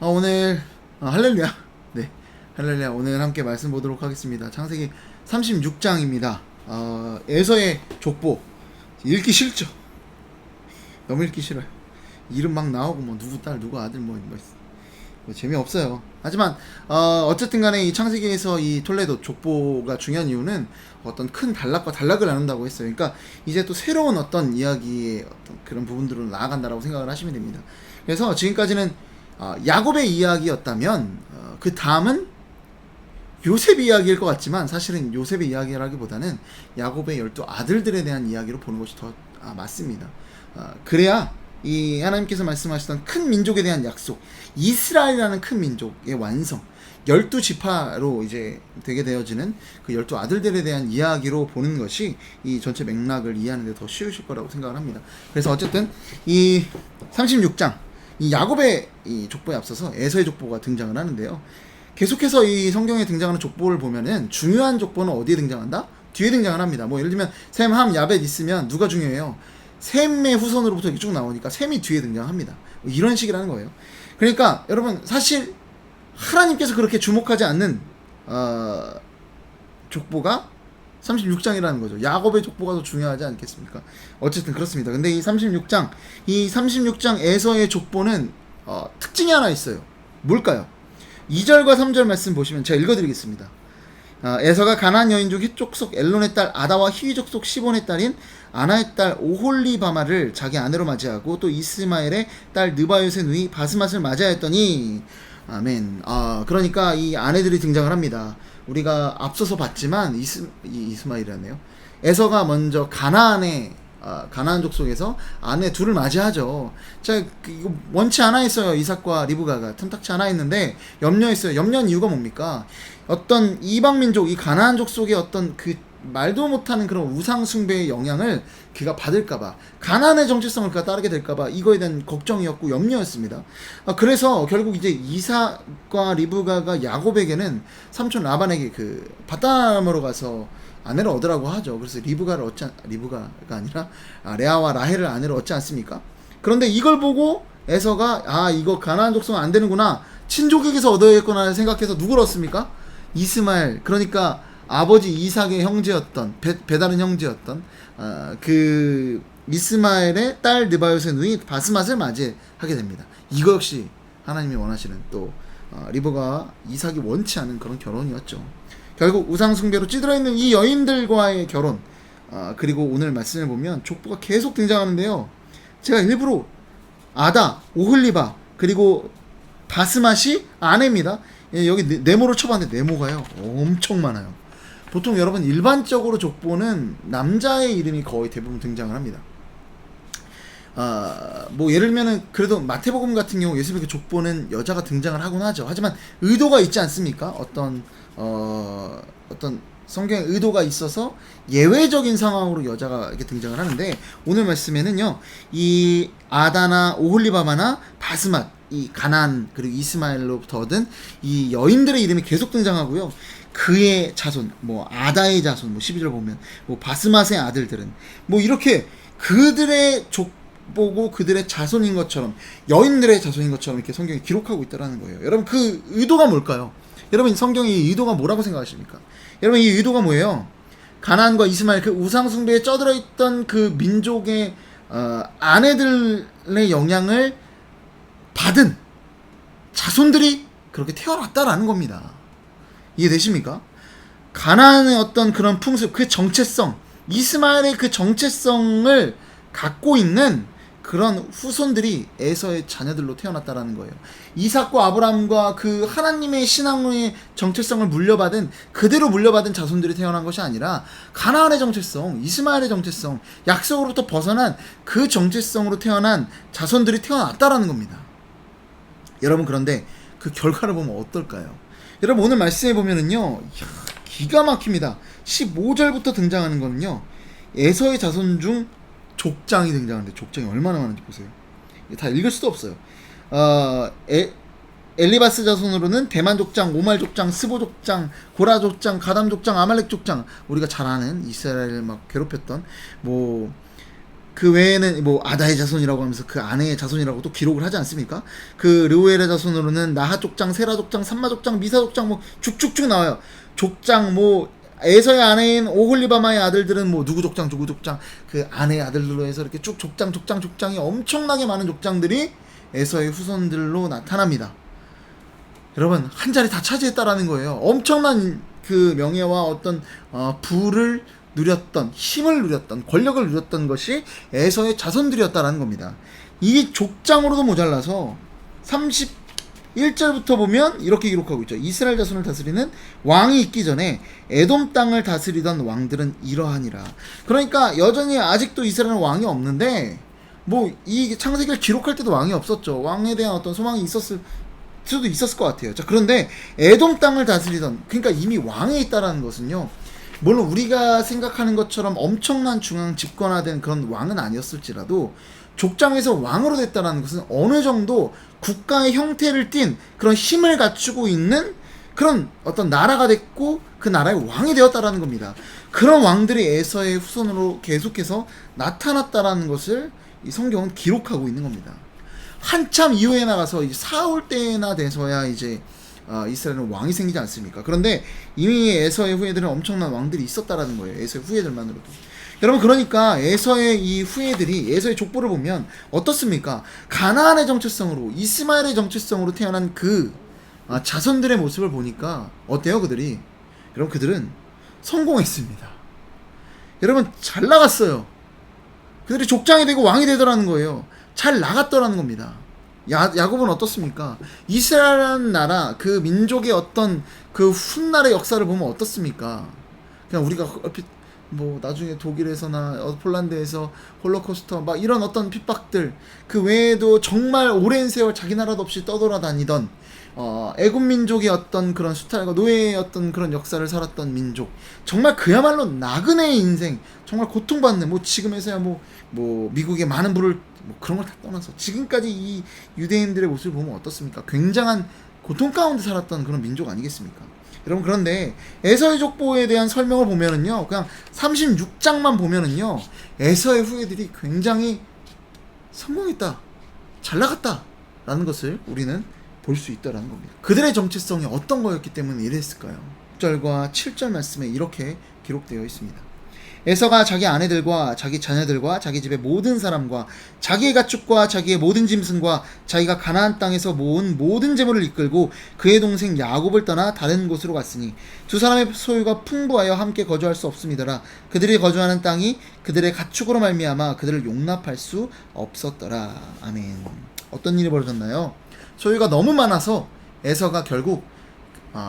오늘 할렐루야. 네, 할렐루야. 오늘 함께 말씀 보도록 하겠습니다. 창세기 36장입니다. 에서의 족보 읽기 싫죠. 너무 읽기 싫어요. 이름 막 나오고 뭐 누구 딸 누구 아들 뭐 재미없어요. 하지만 어쨌든 간에 이 창세기에서 이 톨레도 족보가 중요한 이유는 어떤 큰 단락과 단락을 나눈다고 했어요. 그러니까 이제 또 새로운 어떤 이야기의 어떤 그런 부분들로 나아간다라고 생각을 하시면 됩니다. 그래서 지금까지는 야곱의 이야기였다면 그 다음은 요셉 이야기일 것 같지만 사실은 요셉의 이야기라기보다는 야곱의 12 아들들에 대한 이야기로 보는 것이 더 맞습니다. 그래야 이 하나님께서 말씀하시던 큰 민족에 대한 약속, 이스라엘이라는 큰 민족의 완성, 12지파로 이제 되게 되어지는 그 12 아들들에 대한 이야기로 보는 것이 이 전체 맥락을 이해하는 데 더 쉬우실 거라고 생각을 합니다. 그래서 어쨌든 이 36장 이 야곱의 이 족보에 앞서서 에서의 족보가 등장을 하는데요. 계속해서 이 성경에 등장하는 족보를 보면은 중요한 족보는 어디에 등장한다? 뒤에 등장을 합니다. 뭐 예를 들면 셈, 함, 야벳 있으면 누가 중요해요? 셈의 후손으로부터 이렇게 쭉 나오니까 셈이 뒤에 등장합니다. 뭐 이런 식이라는 거예요. 그러니까 여러분 사실 하나님께서 그렇게 주목하지 않는 족보가 36장이라는 거죠. 야곱의 족보가 더 중요하지 않겠습니까? 어쨌든 그렇습니다. 근데 이 36장 에서의 족보는 특징이 하나 있어요. 뭘까요? 2절과 3절 말씀 보시면 제가 읽어드리겠습니다. 에서가 가나안 여인 중 헷 족속 엘론의 딸 아다와 히위 족속 시본의 딸인 아나의 딸 오홀리바마를 자기 아내로 맞이하고 또 이스마엘의 딸 느바요의 누이 바스맛을 맞이하였더니 아멘. 그러니까 이 아내들이 등장을 합니다. 우리가 앞서서 봤지만 이스마엘이라네요. 에서가 먼저 가나안 족속에서 아내 둘을 맞이하죠. 자, 이거 원치 않아 했어요. 이삭과 리브가가 틈탁치 않아 했는데 염려했어요. 염려한 이유가 뭡니까? 어떤 이방 민족, 이 가나안 족속의 어떤 그 말도 못하는 그런 우상 숭배의 영향을 그가 받을까봐, 가나안의 정체성을 그가 따르게 될까봐 이거에 대한 걱정이었고 염려였습니다. 그래서 결국 이제 이삭과 리브가가 야곱에게는 삼촌 라반에게 그 바다람으로 가서 아내를 얻으라고 하죠. 그래서 리브가가 아니라 레아와 라헬을 아내로 얻지 않습니까? 그런데 이걸 보고 에서가 이거 가나안 족속은 안 되는구나, 친족에게서 얻어야겠구나 생각해서 누구를 얻습니까? 이스마엘, 그러니까 아버지 이삭의 형제였던 배다른 형제였던 그 이스마엘의 딸 느바요의 누이 바스맛을 맞이하게 됩니다. 이거 역시 하나님이 원하시는 또 리브가와 이삭이 원치 않은 그런 결혼이었죠. 결국 우상숭배로 찌들어 있는 이 여인들과의 결혼, 그리고 오늘 말씀을 보면 족보가 계속 등장하는데요. 제가 일부러 아다, 오홀리바, 그리고 바스맛이 아내입니다. 여기 네모를 쳐봤는데 네모가요 엄청 많아요. 보통 여러분 일반적으로 족보는 남자의 이름이 거의 대부분 등장을 합니다. 뭐 예를 들면은 그래도 마태복음 같은 경우 예수님의 족보는 여자가 등장을 하곤 하죠. 하지만 의도가 있지 않습니까? 어떤 성경의 의도가 있어서 예외적인 상황으로 여자가 이렇게 등장을 하는데, 오늘 말씀에는요, 이 아다나 오홀리바마나 바스맛, 이 가나안 그리고 이스마엘로부터 얻은 이 여인들의 이름이 계속 등장하고요. 그의 자손, 뭐 아다의 자손, 뭐 12절 보면 뭐 바스맛의 아들들은 뭐 이렇게 그들의 족보고 그들의 자손인 것처럼, 여인들의 자손인 것처럼 이렇게 성경이 기록하고 있다라는 거예요. 여러분 그 의도가 뭘까요? 여러분 성경의 의도가 뭐라고 생각하십니까? 여러분 이 의도가 뭐예요? 가나안과 이스마엘, 그 우상숭배에 쩌들어 있던 그 민족의 아내들의 영향을 받은 자손들이 그렇게 태어났다라는 겁니다. 이해되십니까? 가나안의 어떤 그런 풍습, 그 정체성, 이스마엘의 그 정체성을 갖고 있는 그런 후손들이 에서의 자녀들로 태어났다라는 거예요. 이삭과 아브라함과 그 하나님의 신앙의 정체성을 그대로 물려받은 자손들이 태어난 것이 아니라 가나안의 정체성, 이스마엘의 정체성, 약속으로부터 벗어난 그 정체성으로 태어난 자손들이 태어났다라는 겁니다. 여러분 그런데 그 결과를 보면 어떨까요? 여러분 오늘 말씀해 보면은요, 기가 막힙니다. 15절부터 등장하는 거는요, 에서의 자손 중 족장이 등장하는데 족장이 얼마나 많은지 보세요. 다 읽을 수도 없어요. 엘리바스 자손으로는 대만 족장, 오말 족장, 스보 족장, 고라 족장, 가담 족장, 아말렉 족장, 우리가 잘 아는 이스라엘을 막 괴롭혔던 뭐 그 외에는 뭐 아다의 자손이라고 하면서 그 아내의 자손이라고 또 기록을 하지 않습니까? 그 르우엘의 자손으로는 나하 족장, 세라 족장, 삼마 족장, 미사 족장 뭐 쭉쭉쭉 나와요. 족장 뭐 에서의 아내인 오홀리바마의 아들들은 뭐 누구 족장 누구 족장 그 아내의 아들들로 해서 이렇게 쭉 족장이 엄청나게 많은 족장들이 에서의 후손들로 나타납니다. 여러분 한 자리 다 차지했다라는 거예요. 엄청난 그 명예와 어떤 부를 누렸던 힘을 누렸던 권력을 누렸던 것이 에서의 자손들이었다라는 겁니다. 이 족장으로도 모자라서 31절부터 보면 이렇게 기록하고 있죠. 이스라엘 자손을 다스리는 왕이 있기 전에 에돔 땅을 다스리던 왕들은 이러하니라. 그러니까 여전히 아직도 이스라엘은 왕이 없는데 뭐 이 창세기를 기록할 때도 왕이 없었죠. 왕에 대한 어떤 소망이 있었을 수도 있었을 것 같아요. 자, 그런데 에돔 땅을 다스리던, 그러니까 이미 왕에 있다라는 것은요, 물론 우리가 생각하는 것처럼 엄청난 중앙 집권화된 그런 왕은 아니었을지라도 족장에서 왕으로 됐다라는 것은 어느 정도 국가의 형태를 띈 그런 힘을 갖추고 있는 그런 어떤 나라가 됐고 그 나라의 왕이 되었다라는 겁니다. 그런 왕들이 에서의 후손으로 계속해서 나타났다라는 것을 이 성경은 기록하고 있는 겁니다. 한참 이후에 나가서 이제 사울 때나 돼서야 이제 이스라엘은 왕이 생기지 않습니까? 그런데 이미 에서의 후예들은 엄청난 왕들이 있었다라는 거예요. 에서의 후예들만으로도. 여러분, 그러니까 에서의 이 후예들이 에서의 족보를 보면 어떻습니까? 가나안의 정체성으로, 이스마엘의 정체성으로 태어난 그 자손들의 모습을 보니까 어때요, 그들이? 여러분, 그들은 성공했습니다. 여러분, 잘 나갔어요. 그들이 족장이 되고 왕이 되더라는 거예요. 잘 나갔더라는 겁니다. 야곱은 어떻습니까? 이스라엘이라는 나라, 그 민족의 어떤 그 훗날의 역사를 보면 어떻습니까? 그냥 우리가 얼핏 뭐 나중에 독일에서나 폴란드에서 홀로코스터 막 이런 어떤 핍박들, 그 외에도 정말 오랜 세월 자기 나라도 없이 떠돌아다니던 애국 민족의 어떤 그런 수탈과 노예의 어떤 그런 역사를 살았던 민족, 정말 그야말로 나그네의 인생, 정말 고통받는, 뭐 지금에서야 뭐 미국의 많은 부를 뭐 그런 걸 다 떠나서 지금까지 이 유대인들의 모습을 보면 어떻습니까? 굉장한 고통 가운데 살았던 그런 민족 아니겠습니까? 여러분, 그런데 에서의 족보에 대한 설명을 보면은요, 그냥 36장만 보면은요, 에서의 후예들이 굉장히 성공했다, 잘 나갔다 라는 것을 우리는 볼 수 있다라는 겁니다. 그들의 정체성이 어떤 거였기 때문에 이랬을까요? 6절과 7절 말씀에 이렇게 기록되어 있습니다. 에서가 자기 아내들과 자기 자녀들과 자기 집의 모든 사람과 자기의 가축과 자기의 모든 짐승과 자기가 가나안 땅에서 모은 모든 재물을 이끌고 그의 동생 야곱을 떠나 다른 곳으로 갔으니 두 사람의 소유가 풍부하여 함께 거주할 수 없음이더라. 그들이 거주하는 땅이 그들의 가축으로 말미암아 그들을 용납할 수 없었더라. 아멘. 어떤 일이 벌어졌나요? 소유가 너무 많아서 에서가 결국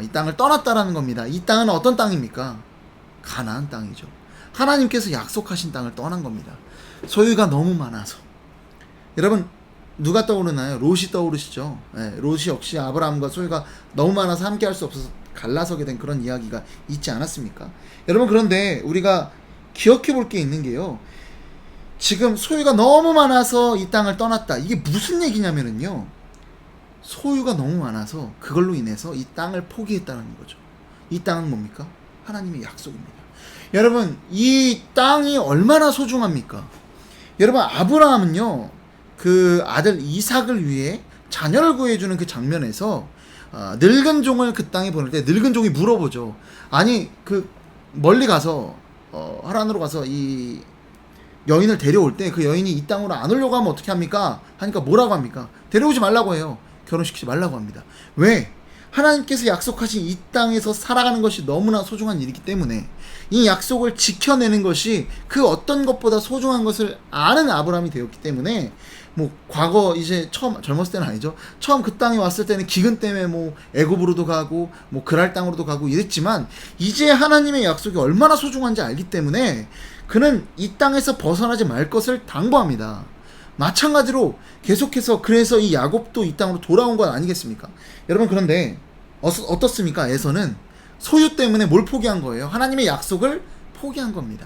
이 땅을 떠났다라는 겁니다. 이 땅은 어떤 땅입니까? 가나안 땅이죠. 하나님께서 약속하신 땅을 떠난 겁니다. 소유가 너무 많아서. 여러분, 누가 떠오르나요? 롯이 떠오르시죠. 네, 롯이 역시 아브라함과 소유가 너무 많아서 함께 할 수 없어서 갈라서게 된 그런 이야기가 있지 않았습니까? 여러분, 그런데 우리가 기억해 볼 게 있는 게요, 지금 소유가 너무 많아서 이 땅을 떠났다, 이게 무슨 얘기냐면은요, 소유가 너무 많아서 그걸로 인해서 이 땅을 포기했다는 거죠. 이 땅은 뭡니까? 하나님의 약속입니다. 여러분, 이 땅이 얼마나 소중합니까? 여러분, 아브라함은요, 그 아들 이삭을 위해 자녀를 구해주는 그 장면에서 늙은 종을 그 땅에 보낼 때 늙은 종이 물어보죠. 아니, 그 멀리 가서 하란으로 가서 이 여인을 데려올 때 그 여인이 이 땅으로 안 오려고 하면 어떻게 합니까? 하니까 뭐라고 합니까? 데려오지 말라고 해요. 결혼시키지 말라고 합니다. 왜? 하나님께서 약속하신 이 땅에서 살아가는 것이 너무나 소중한 일이기 때문에 이 약속을 지켜내는 것이 그 어떤 것보다 소중한 것을 아는 아브라함이 되었기 때문에, 뭐 과거 이제 처음 젊었을 때는 아니죠. 처음 그 땅에 왔을 때는 기근 때문에 뭐 애굽으로도 가고 뭐 그랄 땅으로도 가고 이랬지만, 이제 하나님의 약속이 얼마나 소중한지 알기 때문에 그는 이 땅에서 벗어나지 말 것을 당부합니다. 마찬가지로 계속해서 그래서 이 야곱도 이 땅으로 돌아온 건 아니겠습니까? 여러분, 그런데 어떻습니까? 에서는 소유 때문에 뭘 포기한 거예요? 하나님의 약속을 포기한 겁니다.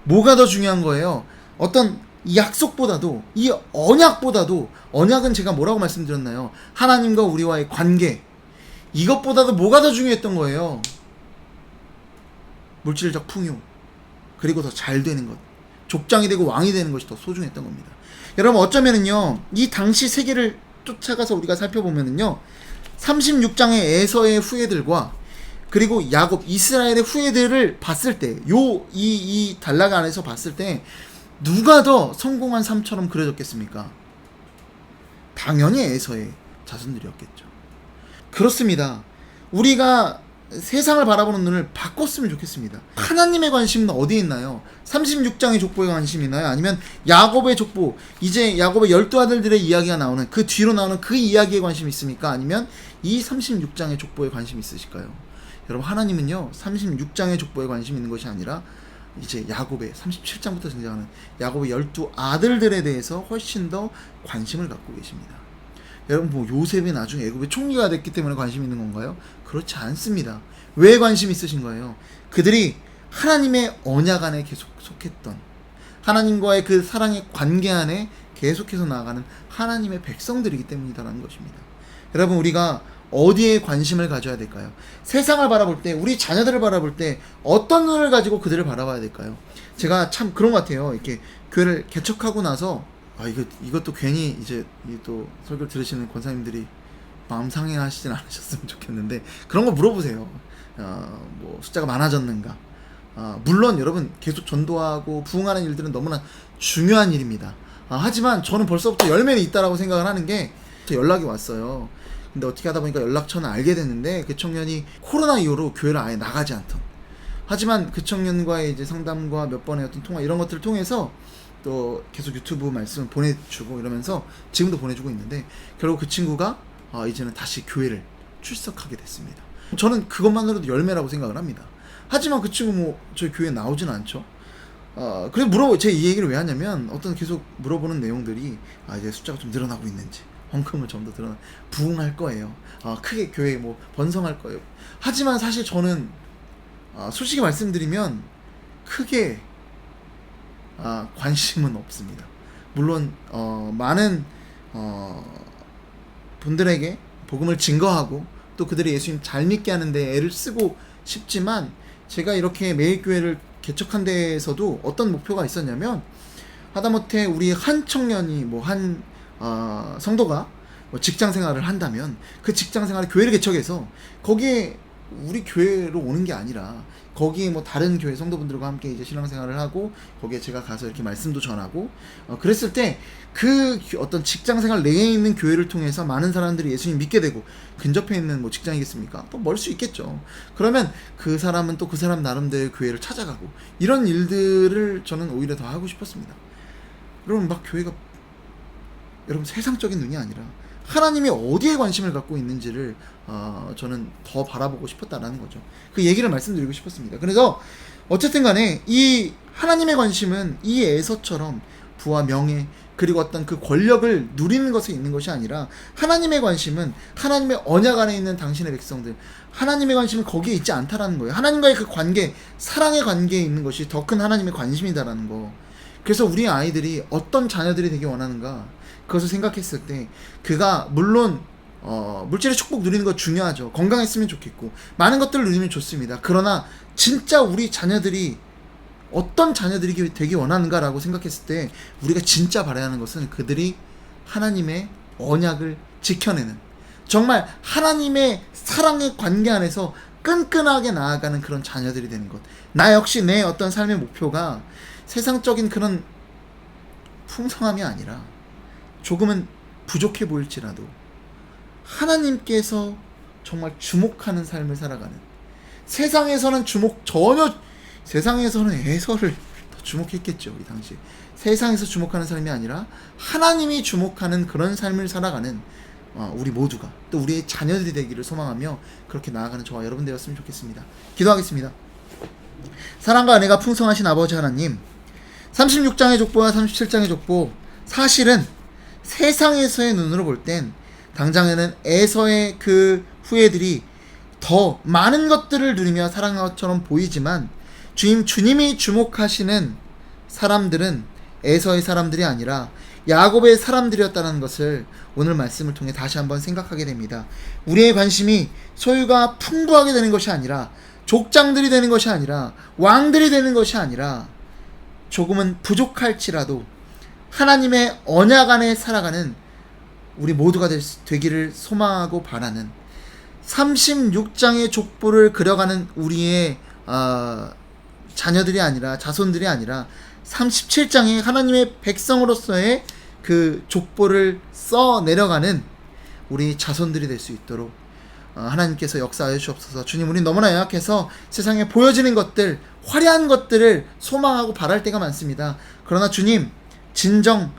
뭐가 더 중요한 거예요? 어떤 이 약속보다도, 이 언약보다도, 언약은 제가 뭐라고 말씀드렸나요? 하나님과 우리와의 관계, 이것보다도 뭐가 더 중요했던 거예요? 물질적 풍요, 그리고 더 잘 되는 것, 족장이 되고 왕이 되는 것이 더 소중했던 겁니다. 여러분 어쩌면은요 이 당시 세계를 쫓아가서 우리가 살펴보면은요 36장의 에서의 후예들과 그리고 야곱 이스라엘의 후예들을 봤을 때 이 단락 안에서 봤을 때 누가 더 성공한 삶처럼 그려졌겠습니까? 당연히 에서의 자손들이었겠죠. 그렇습니다. 우리가 세상을 바라보는 눈을 바꿨으면 좋겠습니다. 하나님의 관심은 어디에 있나요? 36장의 족보에 관심이 있나요? 아니면 야곱의 족보, 이제 야곱의 12아들들의 이야기가 나오는 그 뒤로 나오는 그 이야기에 관심이 있습니까? 아니면 이 36장의 족보에 관심이 있으실까요? 여러분 하나님은요 36장의 족보에 관심이 있는 것이 아니라 이제 야곱의 37장부터 등장하는 야곱의 12아들들에 대해서 훨씬 더 관심을 갖고 계십니다. 여러분 뭐 요셉이 나중에 애굽의 총리가 됐기 때문에 관심이 있는 건가요? 그렇지 않습니다. 왜 관심이 있으신 거예요? 그들이 하나님의 언약 안에 계속 속했던 하나님과의 그 사랑의 관계 안에 계속해서 나아가는 하나님의 백성들이기 때문이다라는 것입니다. 여러분 우리가 어디에 관심을 가져야 될까요? 세상을 바라볼 때 우리 자녀들을 바라볼 때 어떤 눈을 가지고 그들을 바라봐야 될까요? 제가 참 그런 것 같아요. 이렇게 교회를 개척하고 나서 이것도 괜히 이제 또 설교 들으시는 권사님들이 마음 상해하시진 않으셨으면 좋겠는데 그런 거 물어보세요. 뭐 숫자가 많아졌는가? 물론 여러분 계속 전도하고 부흥하는 일들은 너무나 중요한 일입니다. 하지만 저는 벌써부터 열매는 있다라고 생각을 하는 게 연락이 왔어요. 근데 어떻게 하다 보니까 연락처는 알게 됐는데 그 청년이 코로나 이후로 교회를 아예 나가지 않던. 하지만 그 청년과의 이제 상담과 몇 번의 어떤 통화 이런 것들을 통해서 또 계속 유튜브 말씀을 보내주고 이러면서 지금도 보내주고 있는데 결국 그 친구가 이제는 다시 교회를 출석하게 됐습니다. 저는 그것만으로도 열매라고 생각을 합니다. 하지만 그 친구 뭐 저희 교회에 나오진 않죠. 그래서 제가 이 얘기를 왜 하냐면 어떤 계속 물어보는 내용들이 이제 숫자가 좀 늘어나고 있는지 헌금을 좀 더 부흥할 거예요. 크게 교회에 뭐 번성할 거예요. 하지만 사실 저는 솔직히 말씀드리면 크게 관심은 없습니다. 물론 많은 분들에게 복음을 증거하고 또 그들이 예수님 잘 믿게 하는데 애를 쓰고 싶지만 제가 이렇게 매일 교회를 개척한 데에서도 어떤 목표가 있었냐면 하다못해 우리 한 청년이 한 성도가 뭐 직장 생활을 한다면 그 직장 생활에 교회를 개척해서 거기에 우리 교회로 오는 게 아니라 거기에 뭐 다른 교회 성도분들과 함께 이제 신앙생활을 하고 거기에 제가 가서 이렇게 말씀도 전하고 그랬을 때 그 어떤 직장생활 내에 있는 교회를 통해서 많은 사람들이 예수님 믿게 되고 근접해 있는 뭐 직장이겠습니까? 또 멀 수 있겠죠. 그러면 그 사람은 또 그 사람 나름대로 교회를 찾아가고 이런 일들을 저는 오히려 더 하고 싶었습니다. 여러분 막 교회가 여러분 세상적인 눈이 아니라 하나님이 어디에 관심을 갖고 있는지를 저는 더 바라보고 싶었다라는 거죠. 그 얘기를 말씀드리고 싶었습니다. 그래서 어쨌든 간에 이 하나님의 관심은 이 에서처럼 부와 명예 그리고 어떤 그 권력을 누리는 것에 있는 것이 아니라 하나님의 관심은 하나님의 언약 안에 있는 당신의 백성들 하나님의 관심은 거기에 있지 않다라는 거예요. 하나님과의 그 관계 사랑의 관계에 있는 것이 더 큰 하나님의 관심이다라는 거. 그래서 우리 아이들이 어떤 자녀들이 되기 원하는가 그것을 생각했을 때 그가 물론 물질의 축복 누리는 거 중요하죠. 건강했으면 좋겠고 많은 것들을 누리면 좋습니다. 그러나 진짜 우리 자녀들이 어떤 자녀들이 되기 원하는가라고 생각했을 때 우리가 진짜 바라야 하는 것은 그들이 하나님의 언약을 지켜내는 정말 하나님의 사랑의 관계 안에서 끈끈하게 나아가는 그런 자녀들이 되는 것. 나 역시 내 어떤 삶의 목표가 세상적인 그런 풍성함이 아니라 조금은 부족해 보일지라도 하나님께서 정말 주목하는 삶을 살아가는 세상에서는 세상에서는 에서를 더 주목했겠죠. 이 당시에 세상에서 주목하는 삶이 아니라 하나님이 주목하는 그런 삶을 살아가는 우리 모두가 또 우리의 자녀들이 되기를 소망하며 그렇게 나아가는 저와 여러분 되었으면 좋겠습니다. 기도하겠습니다. 사랑과 은혜가 풍성하신 아버지 하나님 36장의 족보와 37장의 족보 사실은 세상에서의 눈으로 볼 땐 당장에는 에서의 그 후예들이 더 많은 것들을 누리며 살아간 것처럼 보이지만 주님이 주목하시는 사람들은 에서의 사람들이 아니라 야곱의 사람들이었다는 것을 오늘 말씀을 통해 다시 한번 생각하게 됩니다. 우리의 관심이 소유가 풍부하게 되는 것이 아니라 족장들이 되는 것이 아니라 왕들이 되는 것이 아니라 조금은 부족할지라도 하나님의 언약 안에 살아가는 우리 모두가 되기를 소망하고 바라는 36장의 족보를 그려가는 우리의 자녀들이 아니라 자손들이 아니라 37장의 하나님의 백성으로서의 그 족보를 써 내려가는 우리 자손들이 될 수 있도록 하나님께서 역사하여 주옵소서. 주님, 우리 너무나 연약해서 세상에 보여지는 것들, 화려한 것들을 소망하고 바랄 때가 많습니다. 그러나 주님, 진정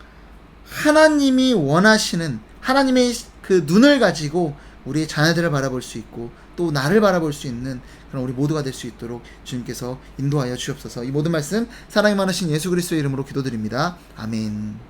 하나님이 원하시는 하나님의 그 눈을 가지고 우리의 자녀들을 바라볼 수 있고 또 나를 바라볼 수 있는 그런 우리 모두가 될 수 있도록 주님께서 인도하여 주옵소서. 이 모든 말씀 사랑이 많으신 예수 그리스도의 이름으로 기도드립니다. 아멘.